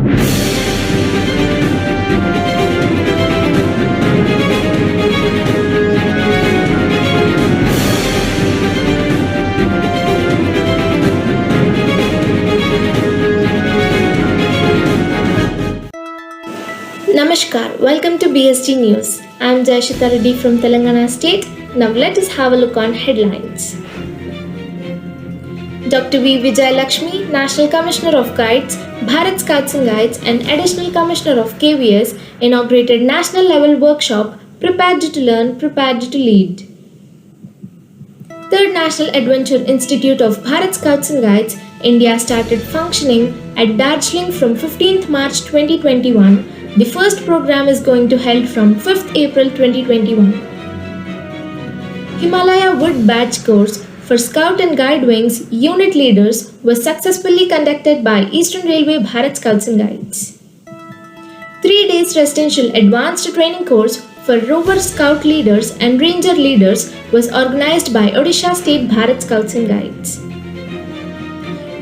Namaskar, welcome to BSG News. I am Jayashita Reddy from Telangana State. Now let us have a look on headlines. Dr. V. Vijay Lakshmi, National Commissioner of Guides, Bharat Scouts and Guides, and Additional Commissioner of KVS, inaugurated national level workshop Prepared to Learn, Prepared to Lead. Third National Adventure Institute of Bharat Scouts and Guides, India started functioning at Darjeeling from 15th March 2021. The first program is going to held from 5th April 2021. Himalaya Wood Badge course for Scout and Guide Wings unit leaders was successfully conducted by Eastern Railway Bharat Scouts and Guides. 3 days residential advanced training course for Rover Scout leaders and Ranger leaders was organized by Odisha State Bharat Scouts and Guides.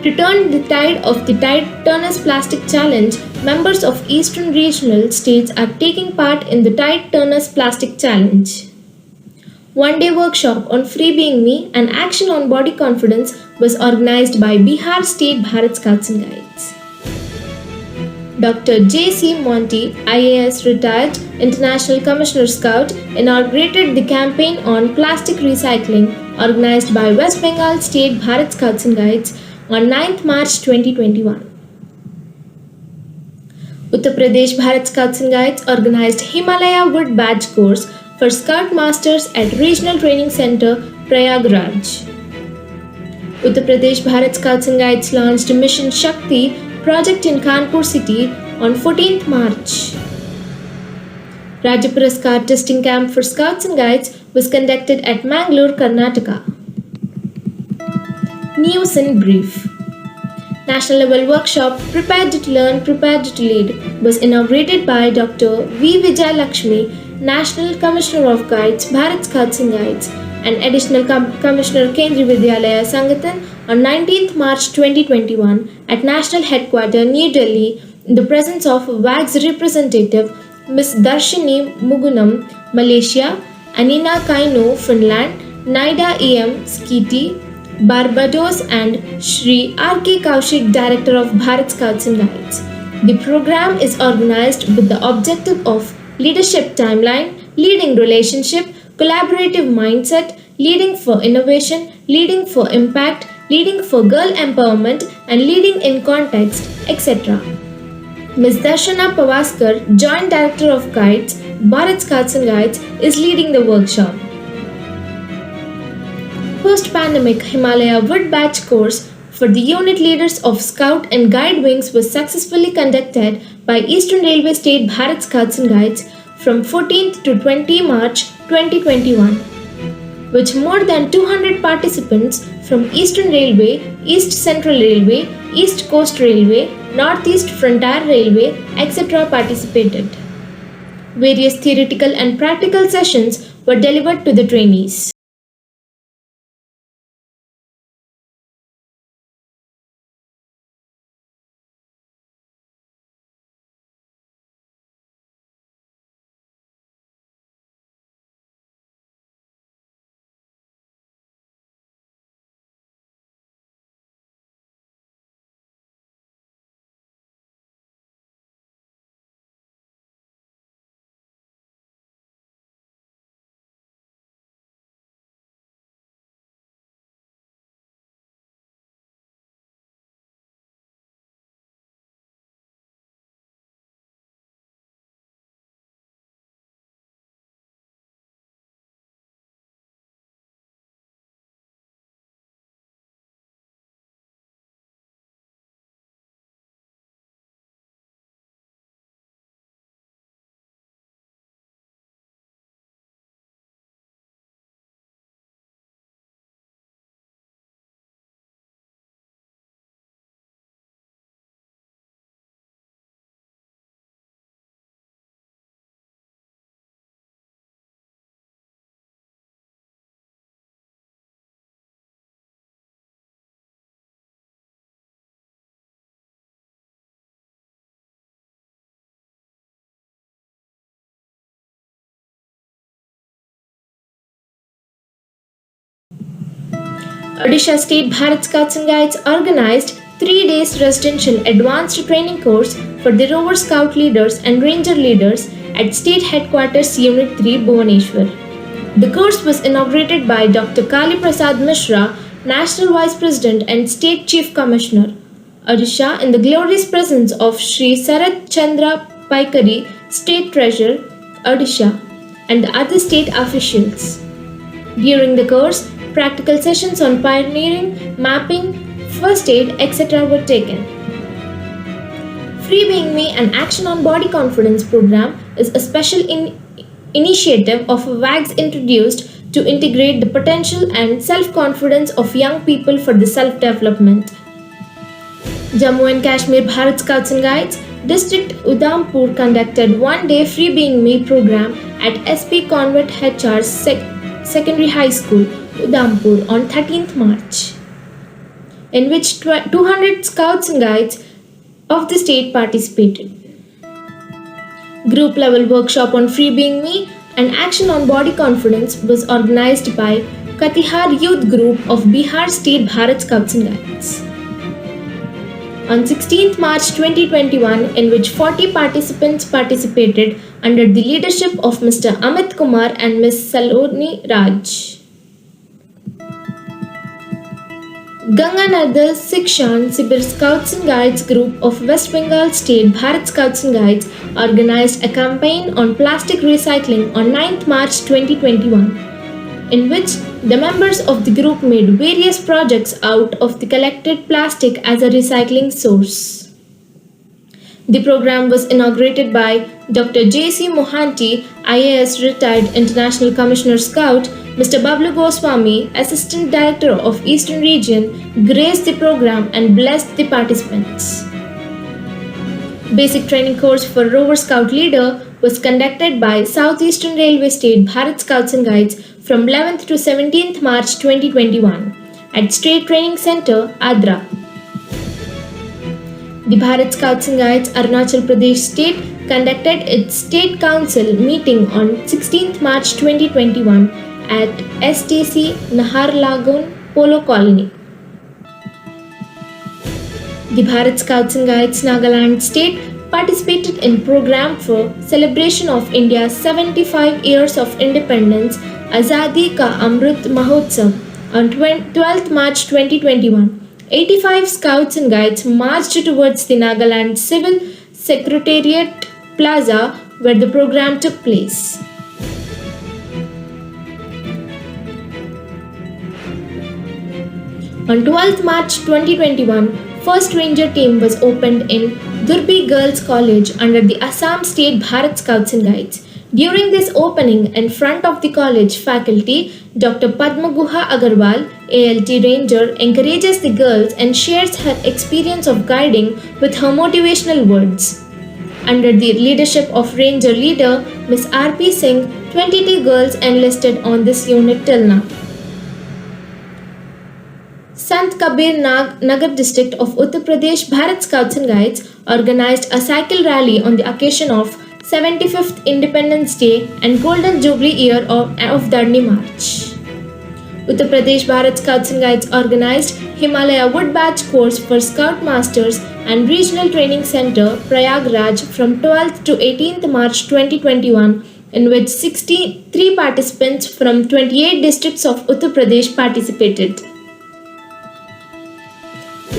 To turn the tide of the Tide Turners Plastic Challenge, members of Eastern regional states are taking part in the Tide Turners Plastic Challenge. One-day workshop on Free Being Me and Action on Body Confidence was organized by Bihar State Bharat Scouts and Guides. Dr. J.C. Monty, IAS retired International Commissioner Scout, inaugurated the campaign on plastic recycling organized by West Bengal State Bharat Scouts and Guides on 9th March 2021. Uttar Pradesh Bharat Scouts and Guides organized Himalaya Wood Badge course for Scout Masters at Regional Training Center, Prayagraj. Uttar Pradesh Bharat Scouts and Guides launched Mission Shakti project in Kanpur city on 14th March. Rajya Puraskar testing camp for Scouts and Guides was conducted at Mangalore, Karnataka. News in brief. National level workshop Prepared to Learn, Prepared to Lead was inaugurated by Dr. V. Vijay Lakshmi, National Commissioner of Guides, Bharat Scouts and Guides, and Additional Commissioner Kendriya Vidyalaya Sangathan on 19th March 2021 at National Headquarters, New Delhi, in the presence of WAG's representative Ms. Darshini Mugunam, Malaysia, Anina Kaino, Finland, Naida E.M. Skiti, Barbados, and Shri R.K. Kaushik, Director of Bharat Scouts and Guides. The program is organized with the objective of leadership timeline, leading relationship, collaborative mindset, leading for innovation, leading for impact, leading for girl empowerment, and leading in context, etc. Ms. Darshana Pavaskar, Joint Director of Guides, Bharat Scouts and Guides, is leading the workshop. Post-pandemic Himalaya Wood Badge course for the unit leaders of Scout and Guide Wings was successfully conducted by Eastern Railway State Bharat Scouts and Guides from 14th to 20 March 2021, with more than 200 participants from Eastern Railway, East Central Railway, East Coast Railway, Northeast Frontier Railway, etc. participated. Various theoretical and practical sessions were delivered to the trainees. Odisha State Bharat Scouts and Guides organized 3 days residential advanced training course for the Rover Scout leaders and Ranger leaders at State Headquarters Unit 3 Bhubaneswar. The course was inaugurated by Dr. Kali Prasad Mishra, National Vice President and State Chief Commissioner, Odisha, in the glorious presence of Sri Sarat Chandra Paikari, State Treasurer, Odisha, and the other state officials. During the course, practical sessions on pioneering, mapping, first aid, etc. were taken. Free Being Me, an Action on Body Confidence program, is a special initiative of WAGS introduced to integrate the potential and self confidence of young people for the self development. Jammu and Kashmir Bharat Scouts and Guides District Udhampur conducted 1 day Free Being Me program at SP Convent HR Secondary High School, Udhampur on 13th March, in which 200 Scouts and Guides of the state participated. Group level workshop on Free Being Me and Action on Body Confidence was organized by Katihar Youth Group of Bihar State Bharat Scouts and Guides. On 16th March 2021, in which 40 participants participated under the leadership of Mr. Amit Kumar and Ms. Saloni Raj. Ganganadar Sikshan Sibir Scouts and Guides Group of West Bengal State Bharat Scouts and Guides organized a campaign on plastic recycling on 9th March 2021, in which the members of the group made various projects out of the collected plastic as a recycling source. The program was inaugurated by Dr. J.C. Mohanty, IAS retired International Commissioner Scout. Mr. Bablu Goswami, Assistant Director of Eastern Region, graced the program and blessed the participants. Basic training course for Rover Scout Leader was conducted by Southeastern Railway State Bharat Scouts and Guides from 11th to 17th March 2021 at State Training Center, Adra. The Bharat Scouts and Guides Arunachal Pradesh State conducted its State Council meeting on 16th March 2021 at STC Naharlagun Polo Colony. The Bharat Scouts and Guides Nagaland State participated in program for celebration of India's 75 years of independence Azadi Ka Amrit Mahotsav on 12th March 2021. 85 Scouts and Guides marched towards the Nagaland Civil Secretariat Plaza where the program took place. On 12th March 2021, first Ranger team was opened in Durbi Girls College under the Assam State Bharat Scouts and Guides. During this opening, in front of the college faculty, Dr. Padma Guha Agarwal, ALT Ranger, encourages the girls and shares her experience of guiding with her motivational words. Under the leadership of Ranger leader Ms. R.P. Singh, 22 girls enlisted on this unit till now. Sant Kabir Nagar district of Uttar Pradesh Bharat Scouts and Guides organized a cycle rally on the occasion of 75th Independence Day and Golden Jubilee year of Darni March. Uttar Pradesh Bharat Scouts and Guides organized Himalaya Wood Badge course for Scout Masters and Regional Training Center, Prayagraj from 12th to 18th March 2021, in which 63 participants from 28 districts of Uttar Pradesh participated.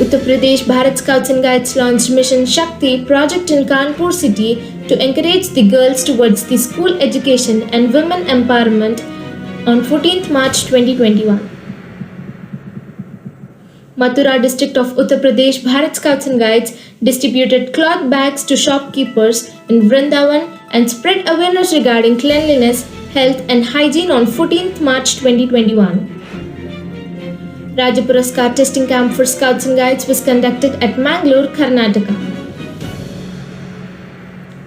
Uttar Pradesh Bharat Scouts and Guides launched Mission Shakti project in Kanpur city to encourage the girls towards the school education and women empowerment on 14th March 2021. Mathura district of Uttar Pradesh Bharat Scouts and Guides distributed cloth bags to shopkeepers in Vrindavan and spread awareness regarding cleanliness, health and hygiene on 14th March 2021. Rajya Puraskar testing camp for Scouts and Guides was conducted at Mangalore, Karnataka.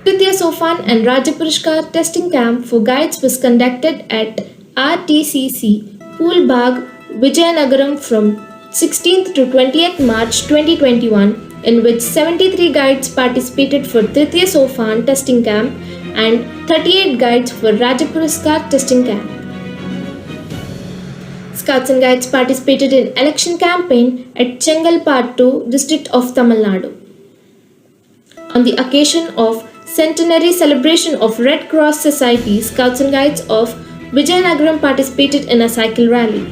Tritiya Sofan and Rajya Puraskar testing camp for guides was conducted at RTCC, Pool Bagh, Vijayanagaram from 16th to 20th March 2021, in which 73 guides participated for Tritiya Sofan testing camp and 38 guides for Rajya Puraskar testing camp. Scouts and Guides participated in election campaign at Chengalpattu district of Tamil Nadu. On the occasion of centenary celebration of Red Cross Society, Scouts and Guides of Vijayanagaram participated in a cycle rally.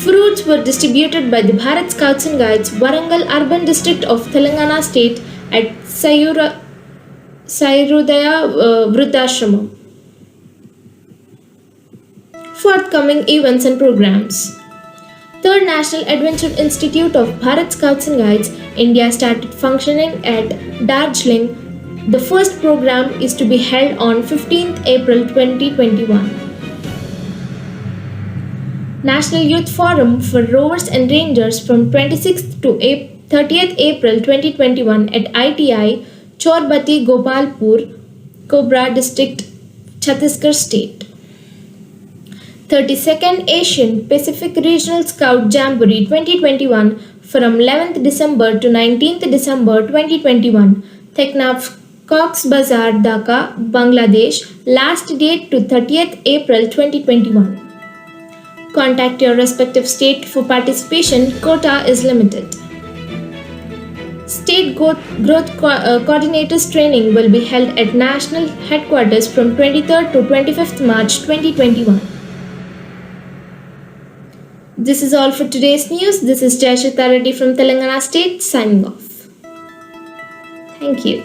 Fruits were distributed by the Bharat Scouts and Guides, Warangal Urban District of Telangana State at Sairudaya Vruddhashramam. Forthcoming events and programs. Third National Adventure Institute of Bharat Scouts and Guides, India started functioning at Darjeeling. The first program is to be held on 15th April 2021. National Youth Forum for Rovers and Rangers from 26th to 30th April 2021 at ITI, Chorbati Gopalpur, Cobra District, Chhattisgarh State. 32nd Asian Pacific Regional Scout Jamboree 2021 from 11th December to 19th December 2021, Teknaf Cox Bazar, Dhaka, Bangladesh, last date to 30th April 2021. Contact your respective state for participation, quota is limited. State Growth Coordinators training will be held at National Headquarters from 23rd to 25th March 2021. This is all for today's news. This is Jayashita Reddy from Telangana State signing off. Thank you.